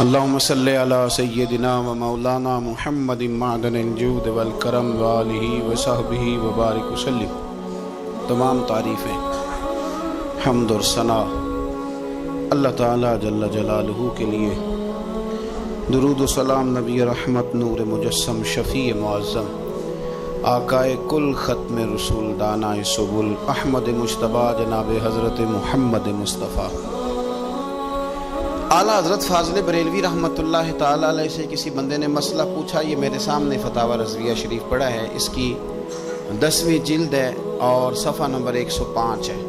اللهم صل على سيدنا ومولانا محمد معدن الجود والکرم وآلہ وصحبہ وبارک وسلم۔ تمام تعریفیں، حمد اور ثنا اللہ تعالیٰ جل جلالہ کے لیے۔ درود و سلام نبی رحمت نور مجسم شفیع معظم آقائے کل ختم رسول دانائے سبل احمد مجتبی جناب حضرت محمد مصطفیٰ۔ اعلیٰ حضرت فاضل بریلوی رحمۃ اللہ تعالیٰ علیہ سے کسی بندے نے مسئلہ پوچھا۔ یہ میرے سامنے فتاوی رضویہ شریف پڑھا ہے، اس کی 10ویں جلد ہے اور صفحہ نمبر 105 ہے۔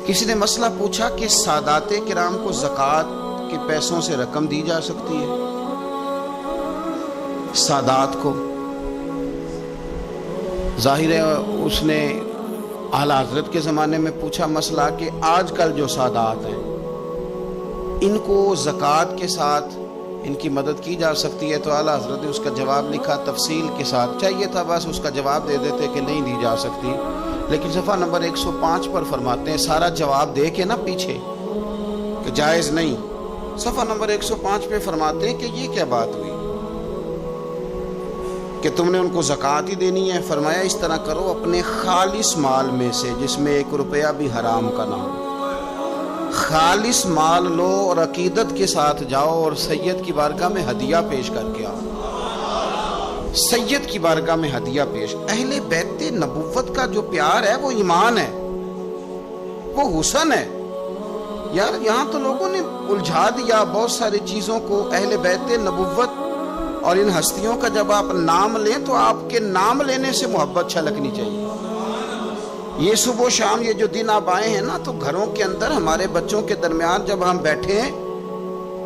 کسی نے مسئلہ پوچھا کہ سادات کرام کو زکوٰۃ کے پیسوں سے رقم دی جا سکتی ہے؟ سادات کو ظاہر ہے اس نے اعلیٰ حضرت کے زمانے میں پوچھا مسئلہ کہ آج کل جو سادات ہیں ان کو زکوٰۃ کے ساتھ ان کی مدد کی جا سکتی ہے؟ تو اعلیٰ حضرت نے اس کا جواب لکھا تفصیل کے ساتھ۔ چاہیے تھا بس اس کا جواب دے دیتے کہ نہیں دی جا سکتی، لیکن صفحہ نمبر 105 پر فرماتے ہیں سارا جواب دے کے نا پیچھے کہ جائز نہیں، صفحہ نمبر 105 پہ فرماتے ہیں کہ یہ کیا بات ہوئی کہ تم نے ان کو زکوٰۃ ہی دینی ہے؟ فرمایا اس طرح کرو، اپنے خالص مال میں سے جس میں 1 روپیہ بھی حرام کا نہ ہو، خالص مال لو اور عقیدت کے ساتھ جاؤ اور سید کی بارگاہ میں ہدیہ پیش کر کے آؤ۔ سید کی بارگاہ میں ہدیہ پیش۔ اہل بیت نبوت کا جو پیار ہے وہ ایمان ہے، وہ حسن ہے۔ یار یہاں تو لوگوں نے الجھا دیا بہت ساری چیزوں کو۔ اہل بیت نبوت اور ان ہستیوں کا جب آپ نام لیں تو آپ کے نام لینے سے محبت چھلکنی چاہیے۔ یہ صبح و شام یہ جو دن آپ آئے ہیں نا، تو گھروں کے اندر ہمارے بچوں کے درمیان جب ہم بیٹھے ہیں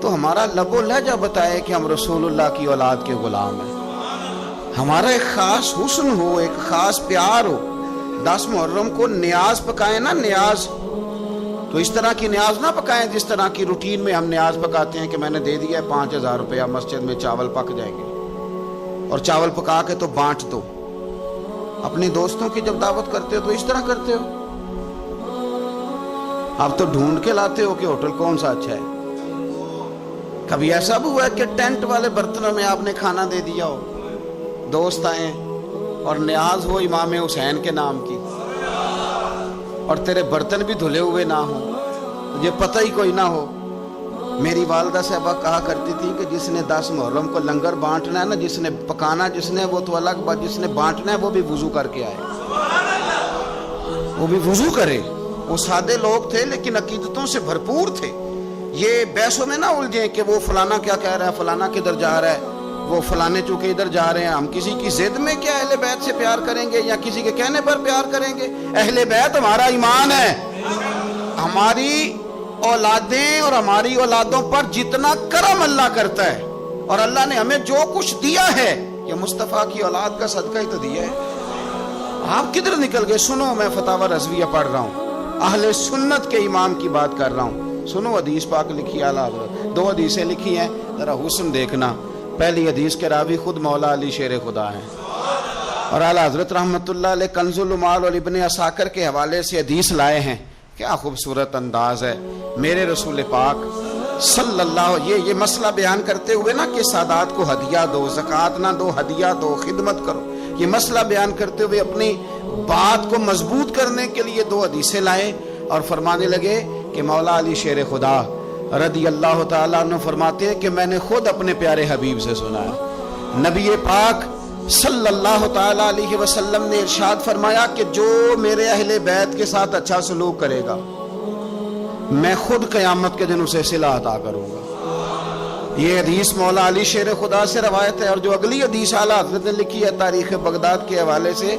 تو ہمارا لب و لہجہ بتائے کہ ہم رسول اللہ کی اولاد کے غلام ہیں۔ ہمارا ایک خاص حسن ہو، ایک خاص پیار ہو۔ 10 محرم کو نیاز پکائیں نا، نیاز تو اس طرح کی نیاز نہ پکائیں جس طرح کی روٹین میں ہم نیاز پکاتے ہیں کہ میں نے دے دیا ہے 5000 روپیہ، مسجد میں چاول پک جائیں گے، اور چاول پکا کے تو بانٹ دو۔ اپنے دوستوں کی جب دعوت کرتے ہو تو اس طرح کرتے ہو؟ آپ تو ڈھونڈ کے لاتے ہو کہ ہوٹل کون سا اچھا ہے۔ کبھی ایسا بھی ہوا ہے کہ ٹینٹ والے برتنوں میں آپ نے کھانا دے دیا ہو، دوست آئے اور نیاز ہو امام حسین کے نام کی اور تیرے برتن بھی دھلے ہوئے نہ ہوں، تجھے پتہ ہی کوئی نہ ہو؟ میری والدہ صاحبہ کہا کرتی تھی کہ جس نے 10 محرم کو لنگر بانٹنا ہے نا، جس نے پکانا جس نے وہ تو الگ بات، جس نے بانٹنا ہے وہ بھی وضو کر کے آئے، وہ بھی وضو کرے۔ وہ سادے لوگ تھے لیکن عقیدتوں سے بھرپور تھے۔ یہ بحثوں میں نہ الجھیں کہ وہ فلانا کیا کہہ رہا ہے، فلانا کدھر جا رہا ہے، وہ فلانے چونکہ ادھر جا رہے ہیں۔ ہم کسی کی ضد میں کیا اہل بیت سے پیار کریں گے یا کسی کے کہنے پر پیار کریں گے؟ اہل بیت ہمارا ایمان ہے۔ ہماری اولادیں اور ہماری اولادوں پر جتنا کرم اللہ کرتا ہے، اور اللہ نے ہمیں جو کچھ دیا ہے یہ مصطفیٰ کی اولاد کا صدقہ ہی تو دیا ہے۔ آپ کدھر نکل گئے؟ سنو، میں فتاوی رضویہ پڑھ رہا ہوں، اہل سنت کے امام کی بات کر رہا ہوں۔ سنو، حدیث پاک لکھی اعلیٰ حضرت، 2 حدیثیں لکھی ہیں، ذرا حسن دیکھنا۔ پہلی حدیث کے راوی خود مولا علی شیر خدا ہیں، اور اعلیٰ حضرت رحمت اللہ علیہ کنز المال اور ابن عساکر کے حوالے سے حدیث لائے ہیں۔ کیا خوبصورت انداز ہے میرے رسول پاک صلی اللہ علیہ یہ مسئلہ بیان کرتے ہوئے نا کہ سادات کو ہدیہ دو، زکوٰۃ نہ دو، ہدیہ دو، خدمت کرو، یہ مسئلہ بیان کرتے ہوئے اپنی بات کو مضبوط کرنے کے لیے 2 حدیثیں لائے اور فرمانے لگے کہ مولا علی شیر خدا رضی اللہ تعالیٰ عنہ فرماتے ہیں کہ میں نے خود اپنے پیارے حبیب سے سنا ہے، نبی پاک صلی اللہ تعالیٰ علیہ وسلم نے ارشاد فرمایا کہ جو میرے اہل بیت کے ساتھ اچھا سلوک کرے گا میں خود قیامت کے دن اسے صلہ عطا کروں گا۔ یہ حدیث مولا علی شیر خدا سے روایت ہے، اور جو اگلی حدیث اعلیٰ حضرت نے لکھی ہے تاریخ بغداد کے حوالے سے،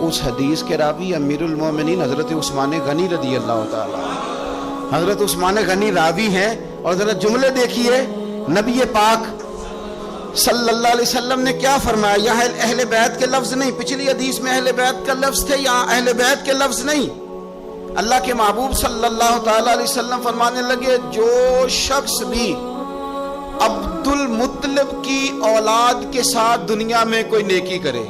اس حدیث کے راوی امیر المومنین حضرت عثمان غنی رضی اللہ تعالیٰ، حضرت عثمان غنی راوی ہیں۔ اور ذرا جملے دیکھیے، نبی پاک صلی اللہ علیہ وسلم نے کیا فرمایا؟ یہاں اہل بیت کے لفظ نہیں، پچھلی حدیث میں اہل بیت کا لفظ تھے، یہاں اہل بیت کے لفظ نہیں۔ اللہ کے محبوب صلی اللہ تعالی علیہ وسلم فرمانے لگے جو شخص بھی عبد المطلب کی اولاد کے ساتھ دنیا میں کوئی نیکی کرے،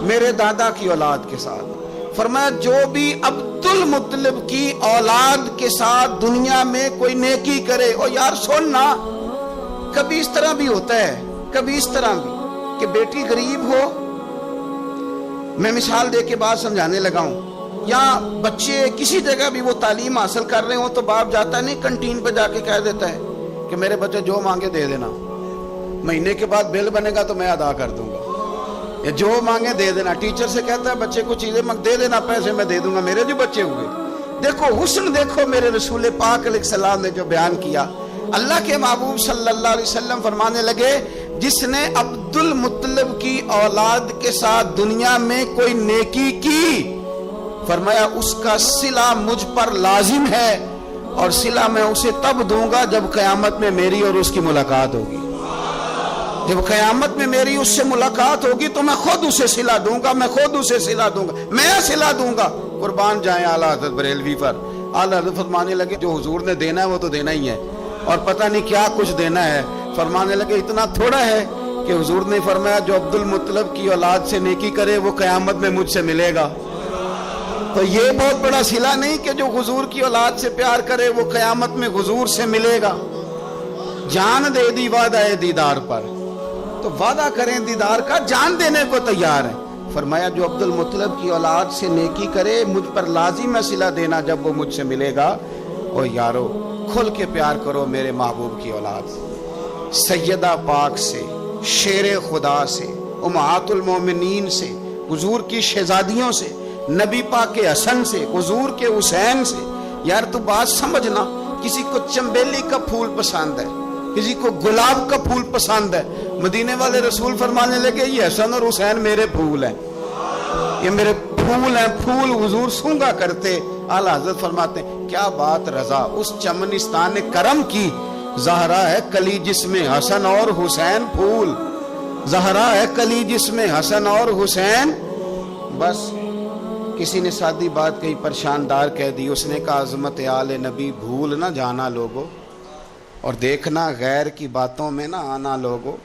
میرے دادا کی اولاد کے ساتھ، فرمایا جو بھی عبد المطلب کی اولاد کے ساتھ دنیا میں کوئی نیکی کرے. اور یار سننا، کبھی اس طرح بھی ہوتا ہے، کبھی اس طرح بھی کہ بیٹی غریب ہو، میں مثال دے کے بات سمجھانے لگا ہوں، یا بچے کسی جگہ بھی وہ تعلیم حاصل کر رہے ہوں تو باپ جاتا نہیں کنٹین پہ جا کے کہہ دیتا ہے کہ میرے بچے جو مانگے دے دینا، مہینے کے بعد بل بنے گا تو میں ادا کر دوں گا، یا جو مانگے دے دینا. ٹیچر سے کہتا ہے بچے کو چیزیں دے دینا، پیسے میں دے دوں گا، میرے جو بچے ہوئے. دیکھو حسن، دیکھو میرے رسول پاک علیہ السلام نے جو بیان کیا. اللہ کے محبوب صلی اللہ علیہ وسلم فرمانے لگے جس نے عبد المطلب کی اولاد کے ساتھ دنیا میں کوئی نیکی کی، فرمایا اس کا صلہ مجھ پر لازم ہے، اور صلہ میں اسے تب دوں گا جب قیامت میں میری اور اس کی ملاقات ہوگی. جب قیامت میں میری اس سے ملاقات ہوگی تو میں خود اسے صلہ دوں گا، میں خود اسے صلہ دوں گا، میں صلہ دوں گا. قربان جائیں اعلیٰ حضرت بریلوی پر. اعلیٰ حضرت فرمانے لگے جو حضور نے دینا ہے وہ تو دینا ہی ہے، اور پتہ نہیں کیا کچھ دینا ہے. فرمانے لگے اتنا تھوڑا ہے کہ حضور نے فرمایا جو عبد المطلب کی اولاد سے نیکی کرے وہ قیامت میں مجھ سے ملے گا. تو یہ بہت بڑا صلہ نہیں کہ جو حضور کی اولاد سے پیار کرے وہ قیامت میں حضور سے ملے گا. جان دے دی وعدہ ہے دیدار پر، تو وعدہ کریں دیدار کا، جان دینے کو تیار ہے. فرمایا جو عبد المطلب کی اولاد سے نیکی کرے مجھ پر لازم ہے صلہ دینا جب وہ مجھ سے ملے گا. اور یارو کھل کے پیار کرو میرے محبوب کی اولاد سے، سیدہ پاک سے، شیر خدا سے، امہات المومنین سے، حضور کی شہزادیوں سے، نبی پاک کے حسن سے، حضور کے حسین سے. یار تو بات سمجھنا، کسی کو چنبیلی کا پھول پسند ہے، کسی کو گلاب کا پھول پسند ہے. مدینے والے رسول فرمانے لگے یہ حسن اور حسین میرے پھول ہیں، یہ میرے پھول ہیں، پھول حضور سونگا کرتے. اعلیٰ حضرت فرماتے ہیں کیا بات رضا اس چمنستان نے کرم کی، زہرا ہے کلی جس میں حسن اور حسین پھول، زہرا ہے کلی جس میں حسن اور حسین. بس کسی نے سادی بات کہی، پریشاندار کہہ دی. اس نے کہا عظمت آل نبی بھول نہ جانا لوگو، اور دیکھنا غیر کی باتوں میں نہ آنا لوگو.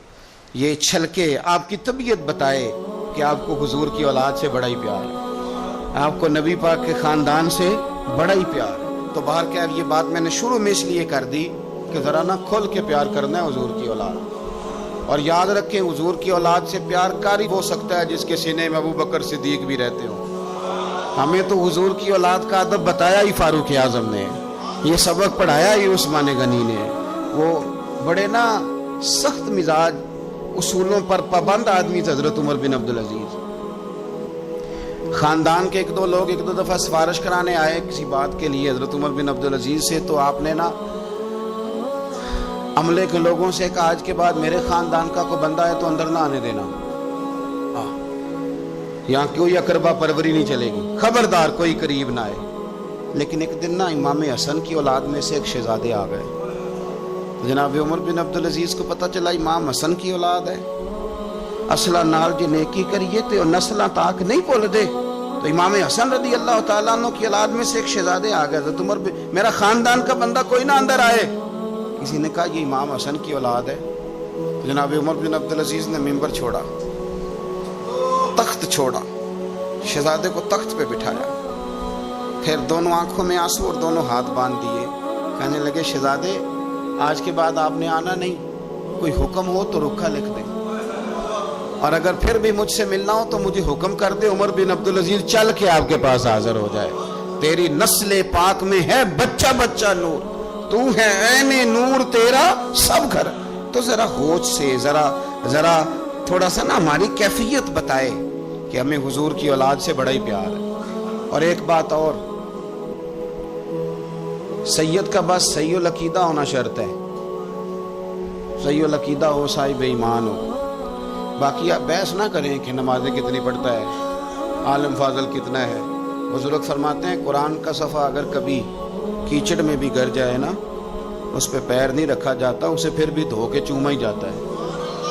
یہ چھلکے آپ کی طبیعت بتائے کہ آپ کو حضور کی اولاد سے بڑا ہی پیار ہے، آپ کو نبی پاک کے خاندان سے بڑا ہی پیار ہے. تو باہر کیا یہ بات میں نے شروع میں اس لیے کر دی کہ ذرا نہ کھل کے پیار کرنا ہے حضور کی اولاد. اور یاد رکھیں حضور کی اولاد سے پیار کاری ہو سکتا ہے جس کے سینے میں ابو بکر صدیق بھی رہتے ہوں. ہمیں تو حضور کی اولاد کا ادب بتایا ہی فاروق اعظم نے، یہ سبق پڑھایا ہی عثمان غنی نے. وہ بڑے نا سخت مزاج، اصولوں پر پابند آدمی تھے حضرت عمر بن عبدالعزیز. خاندان کے ایک دو لوگ ایک دو دفعہ سفارش کرانے آئے کسی بات کے لیے حضرت عمر بن عبدالعزیز سے، تو آپ نے نا عملے کے لوگوں سے کہا آج کے بعد میرے خاندان کا کوئی بندہ ہے تو اندر نہ آنے دینا، یہاں کوئی اقربا پروری نہیں چلے گی، خبردار کوئی قریب نہ آئے. لیکن ایک دن نا امام حسن کی اولاد میں سے ایک شہزادے آ گئے. جناب عمر بن عبدالعزیز کو پتہ چلا امام حسن کی اولاد ہے، اصلا نال جی نیکی کریے تو نسلہ تاک نہیں بول دے. تو امام حسن رضی اللہ تعالیٰ عنہ کی اولاد میں سے ایک شہزادے آ گئے. حضرت عمر میرا خاندان کا بندہ کوئی نہ اندر آئے. کسی نے کہا یہ امام حسن کی اولاد ہے. جناب عمر بن عبدالعزیز نے ممبر چھوڑا، تخت چھوڑا، شہزادے کو تخت پہ بٹھایا، پھر دونوں آنکھوں میں آنسو اور دونوں ہاتھ باندھ دیے. کہنے لگے شہزادے آج کے بعد آپ نے آنا نہیں، کوئی حکم ہو تو رکھا لکھ دیں، اور اگر پھر بھی مجھ سے ملنا ہو تو مجھے حکم کر دے، عمر بن عبدالعزیز چل کے آپ کے پاس حاضر ہو جائے. تیری نسل پاک میں ہے بچہ بچہ نور، تو ہے عین نور تیرا سب گھر. تو ذرا ہوش سے ذرا تھوڑا سا نا ہماری کیفیت بتائے کہ ہمیں حضور کی اولاد سے بڑا ہی پیار ہے. اور ایک بات اور، سید کا بس صحیح العقیدہ ہونا شرط ہے، صحیح العقیدہ ہو، صاحب ایمان ہو. باقی آپ بحث نہ کریں کہ نمازیں کتنی پڑھتا ہے، عالم فاضل کتنا ہے. بزرگ فرماتے ہیں قرآن کا صفحہ اگر کبھی کیچڑ میں بھی گر جائے نا، اس پہ پیر نہیں رکھا جاتا، اسے پھر بھی دھو کے چوما ہی جاتا ہے،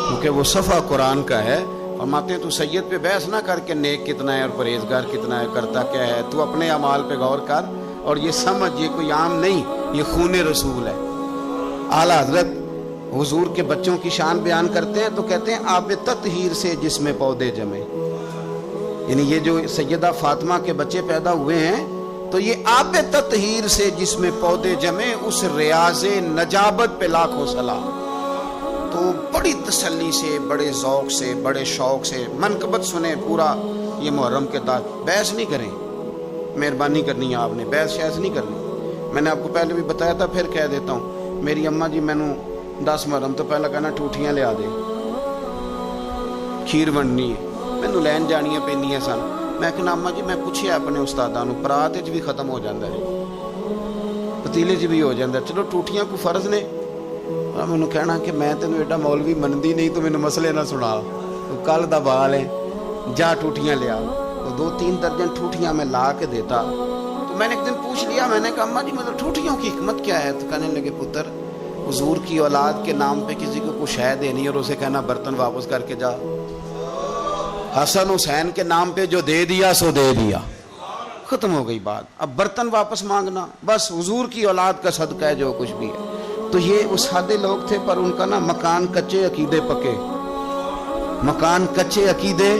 کیونکہ وہ صفحہ قرآن کا ہے. فرماتے ہیں تو سید پہ بحث نہ کر کے نیک کتنا ہے اور پرہیزگار کتنا ہے، کرتا کیا ہے، تو اپنے اعمال پہ غور کر اور یہ سمجھ یہ کوئی عام نہیں، یہ خون رسول ہے. اعلیٰ حضرت حضور کے بچوں کی شان بیان کرتے ہیں تو کہتے ہیں آب تطہیر سے جس میں پودے جمے. یعنی یہ جو سیدہ فاطمہ کے بچے پیدا ہوئے ہیں تو یہ آب تطہیر سے جس میں پودے جمے اس ریاض نجابت پہ لاکھوں سلام. تو بڑی تسلی سے، بڑے ذوق سے، بڑے شوق سے منقبت سنیں پورا یہ محرم کے دعوت. بحث نہیں کریں، مہربانی کرنی ہے آپ نے، بحث شہز نہیں کرنی. میں نے آپ کو پہلے بھی بتایا تھا، پھر کہہ دیتا ہوں. میری اماں جی مینوں 10 محرم تو پہلا کہنا ٹوٹیاں لیا دے، کھیر ونڈنی ہے، مینوں لین جانیاں پینیاں سن. میں کہنا اماں جی میں پوچھیا اپنے استاداں نوں، پرات وچ بھی ختم ہو جاندا ہے، پتیلے چ بھی ہو جاندا ہے، چلو ٹوٹیاں کو فرض نے. اور مینوں کہنا کہ میں تینوں ایڈا مولوی مندی نہیں تو مینوں مسئلے نہ سنا، تو کل دا بال ہے جا ٹوٹیاں لیا. تو 2-3 درجن ٹوٹیاں میں لا کے دیتا. تو میں نے ایک دن پوچھ لیا، میں نے کہا اماں جی مطلب ٹوٹیوں کی حکمت کیا ہے؟ تو کہنے لگے پتر، حضور کی اولاد کے نام پہ کسی کو کچھ شے دینی اور اسے کہنا برتن واپس کر کے جا. حسن حسین کے نام پہ جو دے دیا سو دے دیا، ختم ہو گئی بات. اب برتن واپس مانگنا بس حضور کی اولاد کا صدقہ ہے جو کچھ بھی ہے. تو یہ وہ سادے لوگ تھے، پر ان کا نا مکان کچے عقیدے پکے، مکان کچے عقیدے.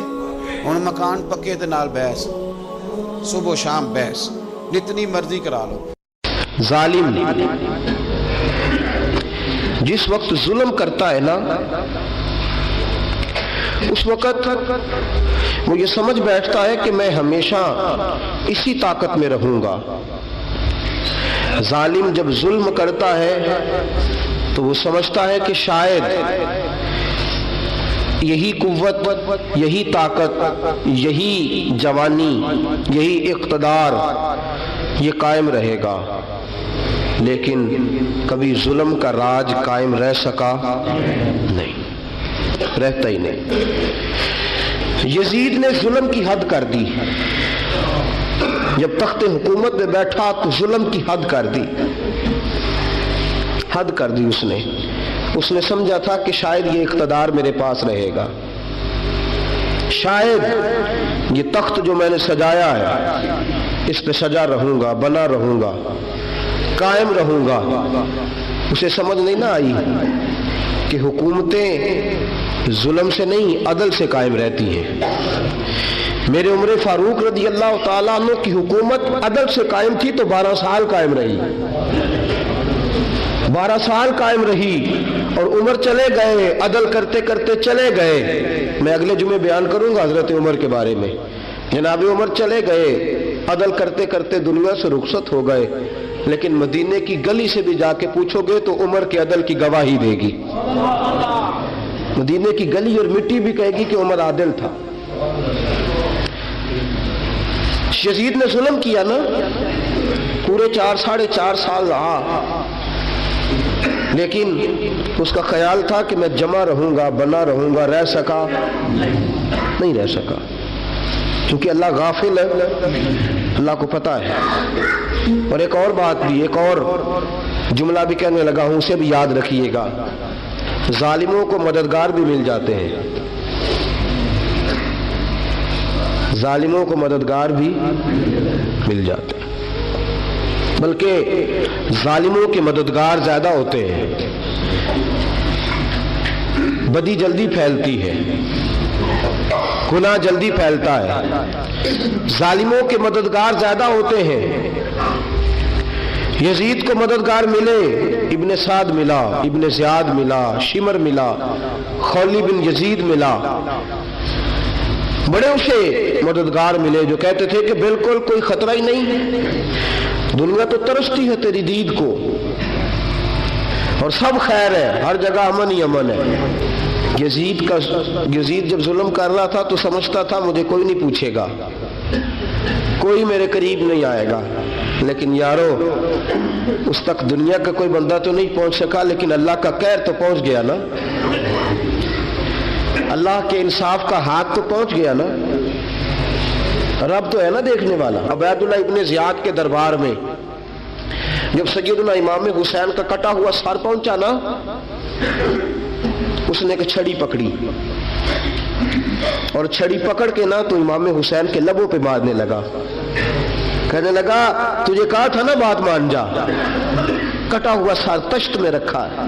ہن مکان پکے تے نال بحث، صبح و شام بحث، جتنی مرضی کرا لو. ظالم جس وقت ظلم کرتا ہے نا، اس وقت وہ یہ سمجھ بیٹھتا ہے کہ میں ہمیشہ اسی طاقت میں رہوں گا. ظالم جب ظلم کرتا ہے تو وہ سمجھتا ہے کہ شاید یہی قوت، یہی طاقت، یہی جوانی، یہی اقتدار یہ قائم رہے گا. لیکن کبھی ظلم کا راج قائم رہ سکا نہیں، رہتا ہی نہیں. یزید نے ظلم کی حد کر دی. جب تخت حکومت میں بیٹھا تو ظلم کی حد کر دی، حد کر دی. اس نے سمجھا تھا کہ شاید یہ اقتدار میرے پاس رہے گا، شاید یہ تخت جو میں نے سجایا ہے اس پہ سجا رہوں گا، بنا رہوں گا، قائم رہوں گا. اسے سمجھ نہیں نہ آئی کہ حکومتیں ظلم سے نہیں عدل سے قائم رہتی ہیں. میرے عمر فاروق رضی اللہ تعالیٰ عنہ کی حکومت عدل سے قائم تھی تو 12 سال قائم رہی، 12 سال قائم رہی. اور عمر چلے گئے، عدل کرتے کرتے چلے گئے. میں اگلے جمعے بیان کروں گا حضرت عمر کے بارے میں. جناب عمر چلے گئے، عدل کرتے کرتے دنیا سے رخصت ہو گئے. لیکن مدینے کی گلی سے بھی جا کے پوچھو گے تو عمر کے عدل کی گواہی دے گی. مدینے کی گلی اور مٹی بھی کہے گی کہ عمر عادل تھا. یزید نے ظلم کیا نا، پورے 4.5 سال رہا، لیکن اس کا خیال تھا کہ میں جمع رہوں گا، بنا رہوں گا. رہ سکا نہیں، رہ سکا، کیونکہ اللہ غافل ہے، اللہ کو پتہ ہے. اور ایک اور بات بھی، ایک اور جملہ بھی کہنے لگا ہوں، اسے بھی یاد رکھیے گا. ظالموں کو مددگار بھی مل جاتے ہیں، ظالموں کو مددگار بھی مل جاتے ہیں، بلکہ ظالموں کے مددگار زیادہ ہوتے ہیں. بدی جلدی پھیلتی ہے، گناہ جلدی پھیلتا ہے، ظالموں کے مددگار زیادہ ہوتے ہیں. یزید کو مددگار ملے، ابن سعد ملا، ابن زیاد ملا، شمر ملا، خولی بن یزید ملا. بڑے اسے مددگار ملے جو کہتے تھے کہ بالکل کوئی خطرہ ہی نہیں، دنیا تو ترستی ہے تیری دید کو اور سب خیر ہے، ہر جگہ امن ہی امن ہے. یزید جب ظلم کر رہا تھا تو سمجھتا تھا مجھے کوئی نہیں پوچھے گا، کوئی میرے قریب نہیں آئے گا. لیکن یارو، اس تک دنیا کا کوئی بندہ تو نہیں پہنچ سکا، لیکن اللہ کا قہر تو پہنچ گیا نا، اللہ کے انصاف کا ہاتھ تو پہنچ گیا نا. رب تو ہے نا دیکھنے والا. عبید اللہ ابن زیاد کے دربار میں جب سیدنا امام حسین کا کٹا ہوا سر پہنچا نا، اس نے ایک چھڑی پکڑی اور چھڑی پکڑ کے نا تو امام حسین کے لبوں پہ مارنے لگا. کہنے لگا تجھے کہا تھا نا بات مان جا، کٹا ہوا سر تشت میں رکھا ہے،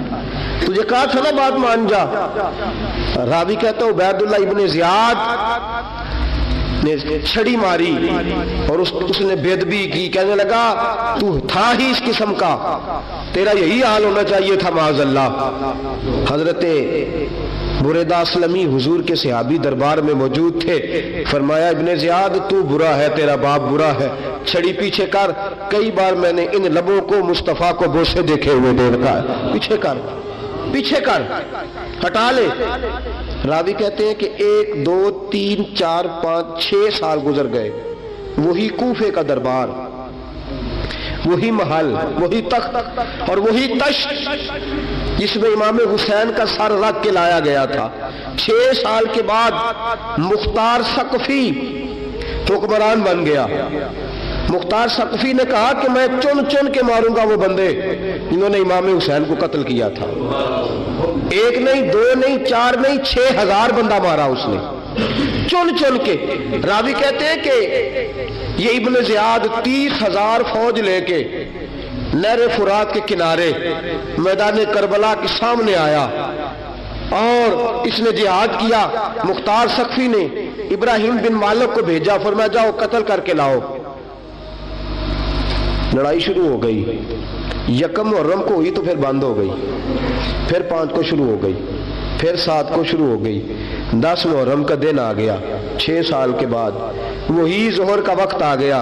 تجھے کہا تھا نا بات مان جا. راوی کہتا ہوں عبید اللہ ابن زیاد نے چھڑی ماری اور اس نے بے ادبی کی، کہنے لگا تو تھا ہی اس قسم کا، تیرا یہی حال ہونا چاہیے تھا معاذ اللہ۔ حضرت بریدہ اسلمی حضور کے صحابی دربار میں موجود تھے، فرمایا ابن زیاد تو برا ہے، تیرا باپ برا ہے، چھڑی پیچھے کر۔ کئی بار میں نے ان لبوں کو مصطفیٰ کو بوسے دیکھے ہوئے دیکھا ہے، پیچھے کر پیچھے کر، ہٹا لے۔ راوی کہتے ہیں کہ 1 2 3 4 5 6 سال گزر گئے، وہی کوفے کا دربار، وہی محل، وہی تخت اور وہی تشت جس میں امام حسین کا سر رکھ کے لایا گیا تھا۔ 6 سال کے بعد مختار ثقفی حکمران بن گیا۔ مختار ثقفی نے کہا کہ میں چن چن کے ماروں گا وہ بندے جنہوں نے امام حسین کو قتل کیا تھا۔ 1 نہیں 2 نہیں 4 نہیں 6000 بندہ مارا اس نے، چن چن کے۔ راوی کہتے ہیں کہ یہ ابن زیاد 30,000 فوج لے کے نہر فرات کے کنارے میدان کربلا کے سامنے آیا اور اس نے جہاد کیا۔ مختار ثقفی نے ابراہیم بن مالک کو بھیجا، فرمایا جاؤ قتل کر کے لاؤ۔ لڑائی شروع ہو گئی، 1 محرم کو ہوئی تو پھر بند ہو گئی، پھر 5 کو شروع ہو گئی، پھر 7 کو شروع ہو گئی، 10 محرم کا دن آ گیا۔ 6 سال کے بعد وہی ظہر کا وقت آ گیا،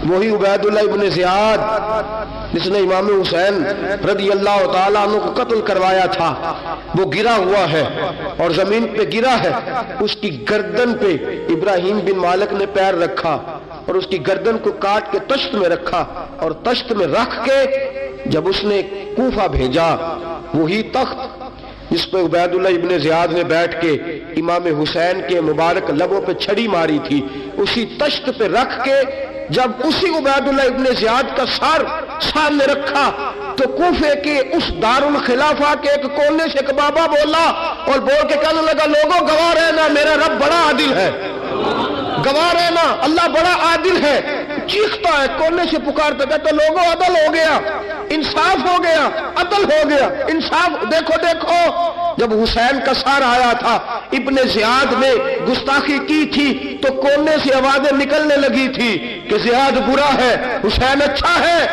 وہی عبید اللہ ابن زیاد جس نے امام حسین رضی اللہ تعالیٰ عنہ کو قتل کروایا تھا، وہ گرا ہوا ہے اور زمین پہ گرا ہے۔ اس کی گردن پہ ابراہیم بن مالک نے پیر رکھا اور اس کی گردن کو کاٹ کے تشت میں رکھا، اور تشت میں رکھ کے جب اس نے کوفہ بھیجا، وہی تخت جس پہ عبید اللہ ابن زیاد نے بیٹھ کے امام حسین کے مبارک لبوں پہ چھڑی ماری تھی، اسی تشت پہ رکھ کے جب اسی عبید اللہ ابن زیاد کا سر سامنے رکھا تو کوفے کے اس دارالخلافہ کے ایک کونے سے ایک بابا بولا اور بول کے کہنے لگا لوگوں گواہ رہنا میرا رب بڑا عادل ہے، گواہ رہنا اللہ بڑا عادل ہے۔ چیختا ہے، کونے سے پکارتا، کہتا لوگوں عدل ہو گیا، انصاف ہو گیا، عدل ہو گیا، انصاف۔ دیکھو دیکھو، جب حسین کا سر آیا تھا، ابن زیاد نے گستاخی کی تھی تو کونے سے آوازیں نکلنے لگی تھی کہ زیاد برا ہے، حسین اچھا ہے۔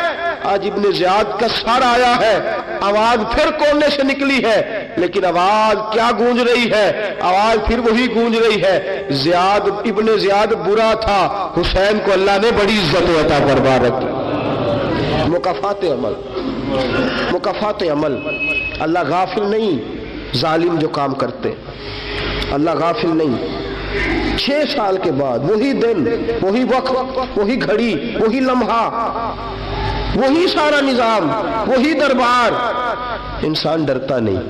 آج ابن زیاد کا سر آیا ہے، آواز پھر کونے سے نکلی ہے، لیکن آواز کیا گونج رہی ہے؟ آواز پھر وہی گونج رہی ہے، زیاد ابن زیاد برا تھا، حسین کو اللہ نے بڑی عزت عطا فرما رکھی۔ مکافات عمل، مکافات عمل، اللہ غافل نہیں ظالم جو کام کرتے، اللہ غافل نہیں۔ 6 سال کے بعد وہی دن، وہی وقت، وہی گھڑی، وہی لمحہ، وہی سارا نظام، وہی دربار۔ انسان ڈرتا نہیں،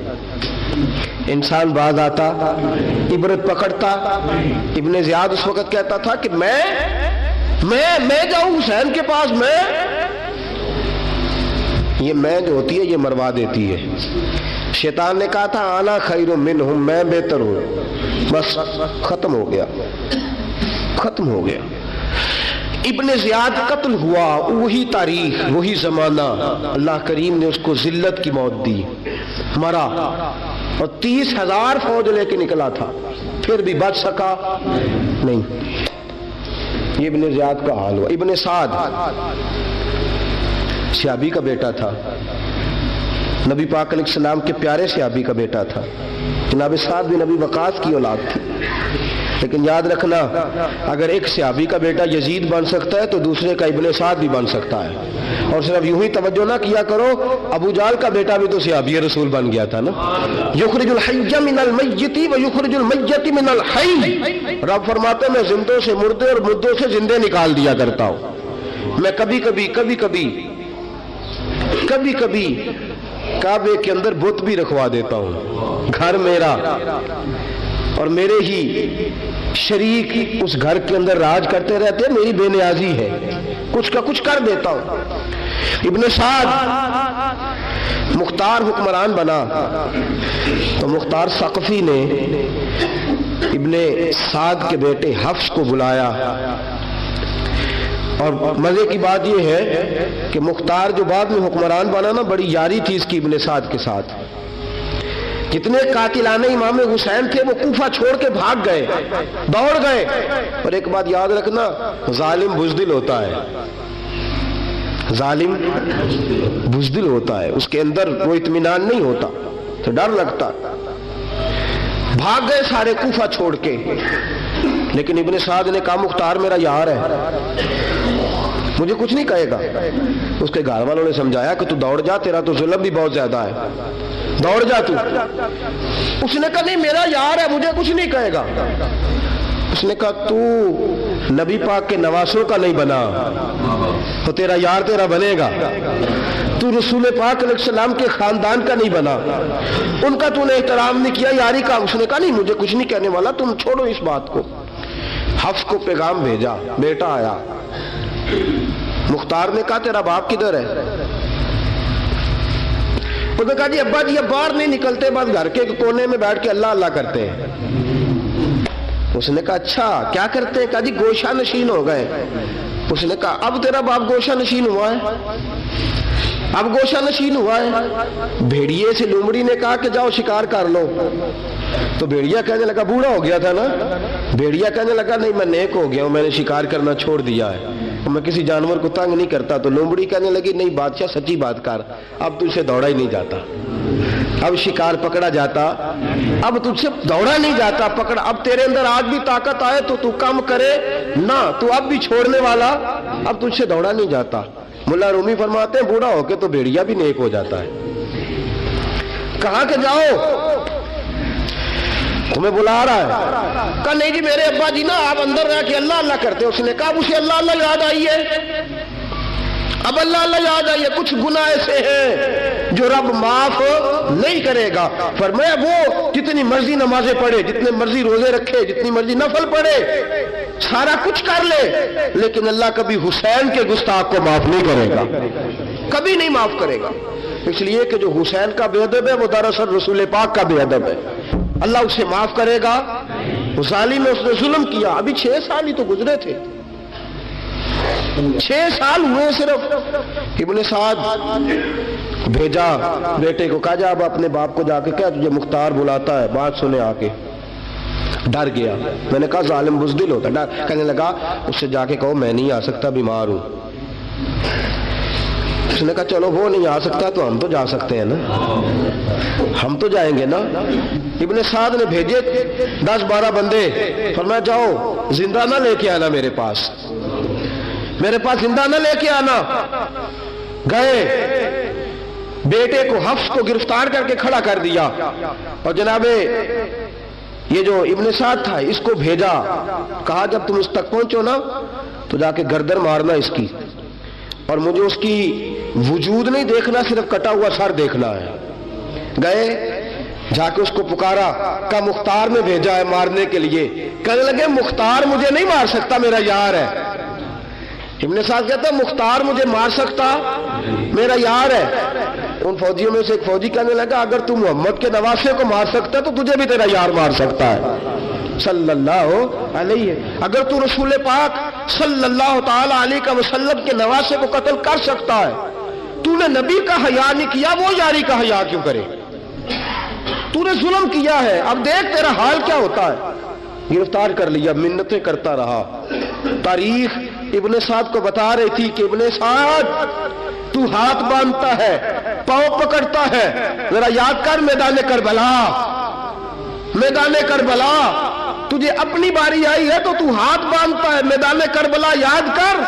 انسان باز آتا، عبرت پکڑتا۔ ابن زیاد اس وقت کہتا تھا کہ میں جاؤں حسین کے پاس، یہ میں جو ہوتی ہے یہ مروا دیتی ہے۔ شیطان نے کہا تھا آنا خیر منہم، میں بہتر ہوں، بس ختم ہو گیا، ختم ہو گیا۔ ابن زیاد قتل ہوا، وہی تاریخ، وہی زمانہ، اللہ کریم نے اس کو ذلت کی موت دی، مرا، اور 30,000 فوج لے کے نکلا تھا، پھر بھی بچ سکا نہیں۔ یہ ابن زیاد کا حال ہوا۔ ابن سعد صحابی کا بیٹا تھا، نبی پاک علیہ السلام کے پیارے صحابی کا بیٹا تھا، جناب سعد بن ابی وقاص کی اولاد تھی۔ لیکن یاد رکھنا، اگر ایک صحابی کا بیٹا یزید بن سکتا ہے تو دوسرے کا ابن سعد بھی بن سکتا ہے۔ اور صرف یوں ہی توجہ نہ کیا کرو، ابو جہل کا بیٹا بھی تو صحابی رسول بن گیا تھا نا۔ یخرج الحی من المیت ویخرج المیت من الحی، رب فرماتے میں زندوں سے مردے اور مردوں سے زندے نکال دیا کرتا ہوں۔ میں کبھی کبھی کعبے کے اندر بت بھی رکھوا دیتا ہوں، گھر میرا اور میرے ہی شریک اس گھر کے اندر راج کرتے رہتے، میری بے نیازی ہے، کچھ کا کچھ کر دیتا ہوں۔ ابن سعد مختار حکمران بنا تو مختار ثقفی نے ابن سعد کے بیٹے حفص کو بلایا، اور مزے کی بات یہ ہے کہ مختار جو بعد میں حکمران بنا نا، بڑی یاری تھی اس کی ابن سعد کے ساتھ۔ جتنے قاتلانے امام حسین تھے وہ کوفہ چھوڑ کے بھاگ گئے، دوڑ گئے۔ اور ایک بات یاد رکھنا، ظالم بزدل ہوتا ہے، ظالم بزدل ہوتا ہے، اس کے اندر وہ اطمینان نہیں ہوتا، تو ڈر لگتا۔ بھاگ گئے سارے کوفہ چھوڑ کے، لیکن ابن سعد نے کہا مختار میرا یار ہے، مجھے کچھ نہیں کہے گا۔ اس کے گھر والوں نے سمجھایا کہ تو دوڑ جا، تیرا تو ظلم بھی بہت زیادہ ہے، دوڑ جا تو۔ اس نے کہا نہیں میرا یار ہے، مجھے کچھ نہیں کہے گا۔ اس نے کہا تو نبی پاک کے نواسوں کا نہیں بنا تو تیرا یار تیرا بنے گا، تو رسول پاک علیہ السلام کے خاندان کا نہیں بنا، ان کا تو نے احترام نہیں کیا، یاری کا۔ اس نے کہا نہیں مجھے کچھ نہیں کہنے والا، تم چھوڑو اس بات کو۔ حفص کو پیغام بھیجا، بیٹا آیا۔ مختار نے کہا تیرا باپ کدھر ہے؟ اس نے کہا جی ابا جی اب باہر نہیں نکلتے، بس گھر کے کونے میں بیٹھ کے اللہ اللہ کرتے ہیں۔ اس نے کہا اچھا کیا کرتے ہیں؟ کہا جی گوشہ نشین ہو گئے۔ اس نے کہا اب تیرا باپ گوشہ نشین ہوا ہے؟ اب گوشہ نشین ہوا ہے؟ بھیڑیے سے لومڑی نے کہا کہ جاؤ شکار کر لو، تو بھیڑیا کہنے لگا بوڑھا ہو گیا تھا نا، بھیڑیا کہنے لگا نہیں میں نیک ہو گیا ہوں، میں نے شکار کرنا چھوڑ دیا ہے، میں کسی جانور کو تنگ نہیں کرتا۔ تو لومڑی کہنے لگی نہیں بادشاہ سچی بات کر، اب تجھ سے دوڑا ہی نہیں جاتا، اب شکار پکڑا جاتا، اب تجھ سے دوڑا نہیں جاتا، پکڑا، اب تیرے اندر آج بھی طاقت آئے تو کم کرے نہ، تو اب بھی چھوڑنے والا، اب تجھ سے دوڑا نہیں جاتا۔ ملا رومی فرماتے ہیں بوڑھا ہو کے تو بھیڑیا بھی نیک ہو جاتا ہے۔ کہاں کہ جاؤ تمہیں بلا رہا ہے؟ کہا نہیں جی میرے ابا جی نا آپ اندر رہ کے اللہ اللہ کرتے۔ اس نے کہا اسے اللہ اللہ یاد آئی ہے، اب اللہ اللہ یاد آئی ہے، کچھ گناہ ایسے ہیں جو رب معاف نہیں کرے گا۔ فرمایا وہ جتنی مرضی نمازیں پڑھے، جتنے مرضی روزے رکھے، جتنی مرضی نفل پڑھے، سارا کچھ کر لے، لیکن اللہ کبھی حسین کے گستاخ کو معاف نہیں کرے گا، کبھی نہیں معاف کرے گا۔ اس لیے کہ جو حسین کا بے ادب ہے وہ دراصل رسول پاک کا بے ادب ہے، اللہ اسے معاف کرے گا؟ ظالم میں اس نے ظلم کیا، ابھی 6 سال ہی تو گزرے تھے، 6 سال ہوئے صرف۔ ابن سعد بھیجا بیٹے کو، کہا جا اب اپنے باپ کو جا کے کہہ تجھے مختار بلاتا ہے، بات سنے آ کے۔ ڈر گیا، میں نے کہا ظالم بزدل ہوتا ہے، کہنے لگا اس سے جا کے کہو میں نہیں آ سکتا، بیمار ہوں۔ اس نے کہا چلو وہ نہیں آ سکتا تو ہم تو جا سکتے ہیں نا، ہم تو جائیں گے نا۔ ابن سعد نے بھیجے 10-12 بندے، فرمایا جاؤ زندہ نہ لے کے آنا، میرے پاس زندہ نہ لے کے آنا۔ گئے، بیٹے کو حفص کو گرفتار کر کے کھڑا کر دیا، اور جناب یہ جو ابن سعد تھا اس کو بھیجا، کہا جب تم اس تک پہنچو نا تو جا کے گردن مارنا اس کی، اور مجھے اس کی وجود نہیں دیکھنا، صرف کٹا ہوا سر دیکھنا ہے۔ گئے، جا کے اس کو پکارا، کہا مختار نے بھیجا ہے مارنے کے لیے۔ کہنے لگے مختار مجھے نہیں مار سکتا، میرا یار ہے۔ ابن سعد کہتا ہے مختار مجھے مار سکتا، میرا یار ہے۔ ان فوجیوں میں سے ایک فوجی کہنے لگا اگر تو محمد کے نواسے کو مار سکتا ہے تو تجھے بھی تیرا یار مار سکتا ہے صلی اللہ علیہ، اگر تو رسول پاک صلی اللہ تعالی علیہ وسلم کے نواسے کو قتل کر سکتا ہے، تو نے نبی کا حیا نہیں کیا، وہ یاری کا حیا کیوں کرے؟ تو نے ظلم کیا ہے، اب دیکھ تیرا حال کیا ہوتا ہے۔ گرفتار کر لیا، منتیں کرتا رہا۔ تاریخ ابن سعد کو بتا رہی تھی کہ ابن سعد تو ہاتھ باندھتا ہے، پاؤں پکڑتا ہے، ذرا یاد کر میدان کربلا، میدان کربلا تجھے اپنی باری آئی ہے تو تو ہاتھ باندھتا ہے، میدان کربلا یاد کر۔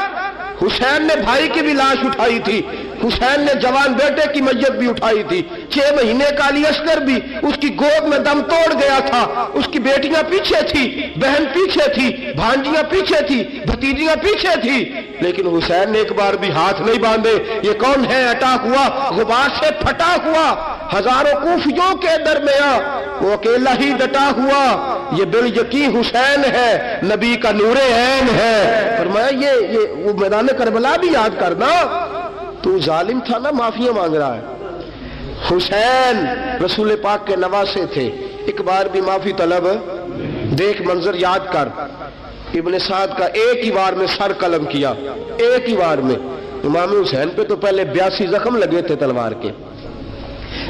حسین نے بھائی کی بھی لاش اٹھائی تھی، حسین نے جوان بیٹے کی میت بھی اٹھائی تھی، 6 مہینے کا علی اصغر بھی اس کی گود میں دم توڑ گیا تھا، اس کی بیٹیاں پیچھے تھی، بہن پیچھے تھی، بھانجیاں پیچھے تھی، بھتیجیاں پیچھے تھی، لیکن حسین نے ایک بار بھی ہاتھ نہیں باندھے۔ یہ کون ہے اٹا ہوا، غبار سے پھٹا ہوا، ہزاروں کوفیوں کے درمیان وہ اکیلا ہی ڈٹا ہوا، یہ بال یقین حسین ہے، نبی کا نور عین ہے۔ فرمایا یہ وہ میدان کربلا بھی یاد کرنا، تو ظالم تھا نا، معافیاں مانگ رہا ہے۔ حسین رسول پاک کے نواسے تھے، ایک بار بھی معافی طلب، دیکھ منظر یاد کر۔ ابن سعد کا ایک ہی بار میں سر قلم کیا، ایک ہی بار میں۔ امام حسین پہ تو پہلے 82 زخم لگے تھے تلوار کے،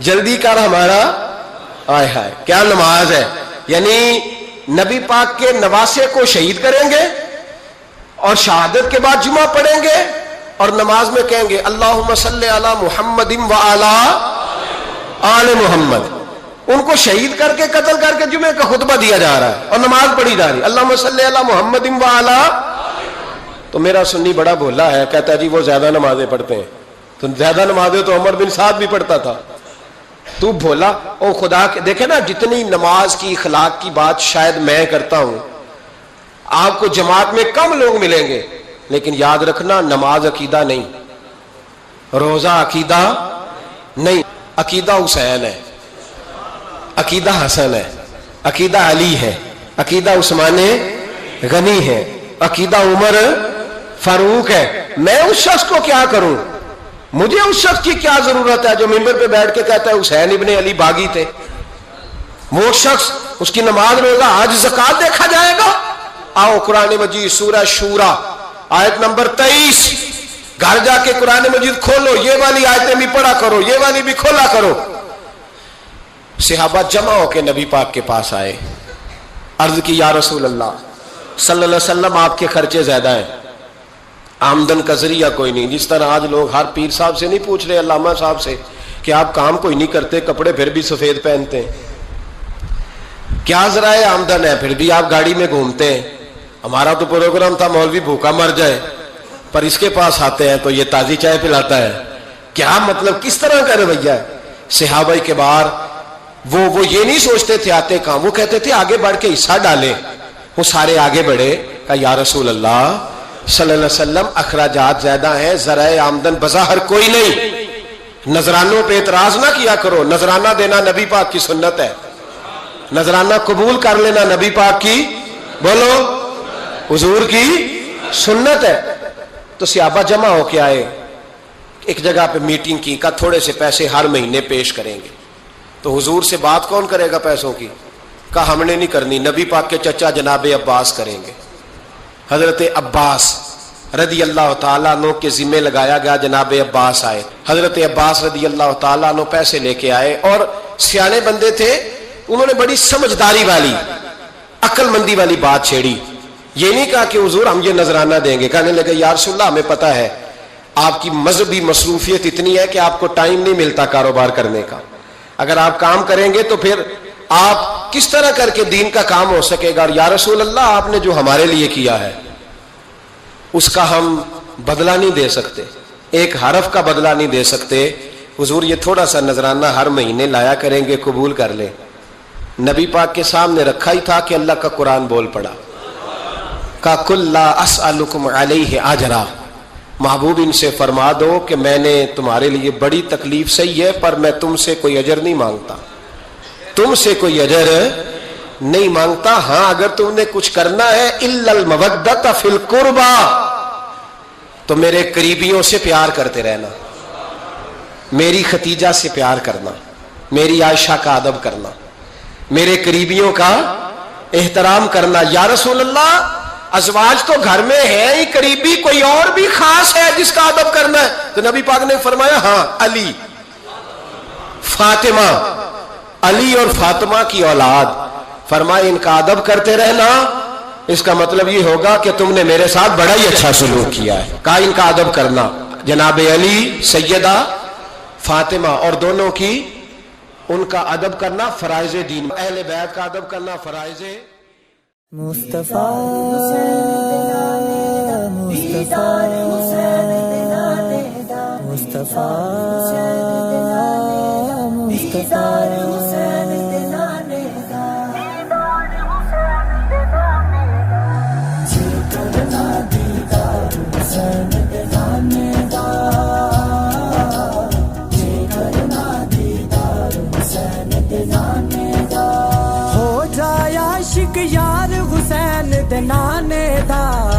جلدی کر ہمارا آئے ہائے کیا نماز ہے. یعنی نبی پاک کے نواسے کو شہید کریں گے اور شہادت کے بعد جمعہ پڑھیں گے اور نماز میں کہیں گے اللہم صلی علی محمد و علی آل محمد. ان کو شہید کر کے قتل کر کے جمعے کا خطبہ دیا جا رہا ہے اور نماز پڑھی جا رہی ہے اللہم صلی علی محمد و علی. تو میرا سنی بڑا بھولا ہے, کہتا ہے جی وہ زیادہ نمازیں پڑھتے ہیں. تو زیادہ نمازیں تو عمر بن سعد بھی پڑھتا تھا. تو بھولا او خدا کے دیکھے نا, جتنی نماز کی اخلاق کی بات شاید میں کرتا ہوں, آپ کو جماعت میں کم لوگ ملیں گے, لیکن یاد رکھنا نماز عقیدہ نہیں, روزہ عقیدہ نہیں. عقیدہ حسین ہے, عقیدہ حسن ہے, عقیدہ علی ہے, عقیدہ عثمان غنی ہے, عقیدہ عمر فاروق ہے. میں اس شخص کو کیا کروں, مجھے اس شخص کی کیا ضرورت ہے جو ممبر پہ بیٹھ کے کہتا ہے حسین ابن علی باغی تھے. وہ شخص, اس کی نماز روزہ حج زکات دیکھا جائے گا. آؤ قرآن مجید سورہ شورا آیت نمبر 23, گھر جا کے قرآن مجید کھولو, یہ والی آیتیں بھی پڑھا کرو, یہ والی بھی کھولا کرو. صحابہ جمع ہو کے نبی پاک کے پاس آئے, عرض کی یا رسول اللہ صلی اللہ علیہ وسلم آپ کے خرچے زیادہ ہیں, آمدن کا ذریعہ کوئی نہیں. جس طرح آج لوگ ہر پیر صاحب سے نہیں پوچھ رہے, علامہ صاحب سے, کہ آپ کام کوئی نہیں کرتے, کپڑے پھر بھی سفید پہنتے ہیں, کیا ذرائع آمدن ہے, پھر بھی آپ گاڑی میں گھومتے ہیں. ہمارا تو پروگرام تھا مولوی بھوکا مر جائے, پر اس کے پاس آتے ہیں تو یہ تازی چائے پلاتا ہے. کیا مطلب, کس طرح کا رویہ ہے. صحابہ کے بار وہ یہ نہیں سوچتے تھے آتے کام, وہ کہتے تھے آگے بڑھ کے حصہ ڈالیں. وہ سارے آگے بڑھے, کہا یا رسول اللہ صلی اللہ علیہ وسلم اخراجات زیادہ ہیں, ذرائع آمدن بظاہر کوئی نہیں, نذرانوں پہ اعتراض نہ کیا کرو. نذرانہ دینا نبی پاک کی سنت ہے, نذرانہ قبول کر لینا نبی پاک کی, بولو, حضور کی سنت ہے. تو صحابہ جمع ہو کے آئے, ایک جگہ پہ میٹنگ کی, کہا تھوڑے سے پیسے ہر مہینے پیش کریں گے. تو حضور سے بات کون کرے گا پیسوں کی, کہا ہم نے نہیں کرنی, نبی پاک کے چچا جناب عباس کریں گے. حضرت عباس رضی اللہ تعالیٰ عنہ کے ذمہ لگایا گیا. جناب عباس آئے, حضرت عباس رضی اللہ تعالیٰ عنہ پیسے لے کے آئے, اور سیانے بندے تھے, انہوں نے بڑی سمجھداری والی عقل مندی والی بات چھیڑی. یہ نہیں کہا کہ حضور ہم یہ نذرانہ دیں گے, کہنے لگے یا رسول اللہ ہمیں پتہ ہے آپ کی مذہبی مصروفیت اتنی ہے کہ آپ کو ٹائم نہیں ملتا کاروبار کرنے کا. اگر آپ کام کریں گے تو پھر آپ کس طرح کر کے دین کا کام ہو سکے گا. اور یا رسول اللہ آپ نے جو ہمارے لیے کیا ہے اس کا ہم بدلہ نہیں دے سکتے, ایک حرف کا بدلہ نہیں دے سکتے. حضور یہ تھوڑا سا نذرانہ ہر مہینے لایا کریں گے, قبول کر لیں. نبی پاک کے سامنے رکھا ہی تھا کہ اللہ کا قرآن بول پڑا, کا کل لا اسألکم علیہ اجرا, محبوب ان سے فرما دو کہ میں نے تمہارے لیے بڑی تکلیف سہی ہے, پر میں تم سے کوئی اجر نہیں مانگتا, تم سے کوئی اجر نہیں مانگتا. ہاں اگر تم نے کچھ کرنا ہے الا المودۃ فی القربى, تو میرے قریبیوں سے پیار کرتے رہنا, میری ختیجہ سے پیار کرنا, میری عائشہ کا ادب کرنا, میرے قریبیوں کا احترام کرنا. یا رسول اللہ ازواج تو گھر میں ہے ہی, قریبی کوئی اور بھی خاص ہے جس کا ادب کرنا ہے؟ تو نبی پاک نے فرمایا ہاں علی, فاطمہ, علی اور فاطمہ کی اولاد. فرمایا ان کا ادب کرتے رہنا, اس کا مطلب یہ ہوگا کہ تم نے میرے ساتھ بڑا ہی اچھا سلوک کیا ہے. کہا ان کا ادب کرنا, جناب علی, سیدہ فاطمہ, اور دونوں کی ان کا ادب کرنا فرائض دین, اہل بیت کا ادب کرنا فرائض مصطفیٰ مصطفیٰ مصطفیٰ ہو جائے عاشق یار حسین دے نانے دا.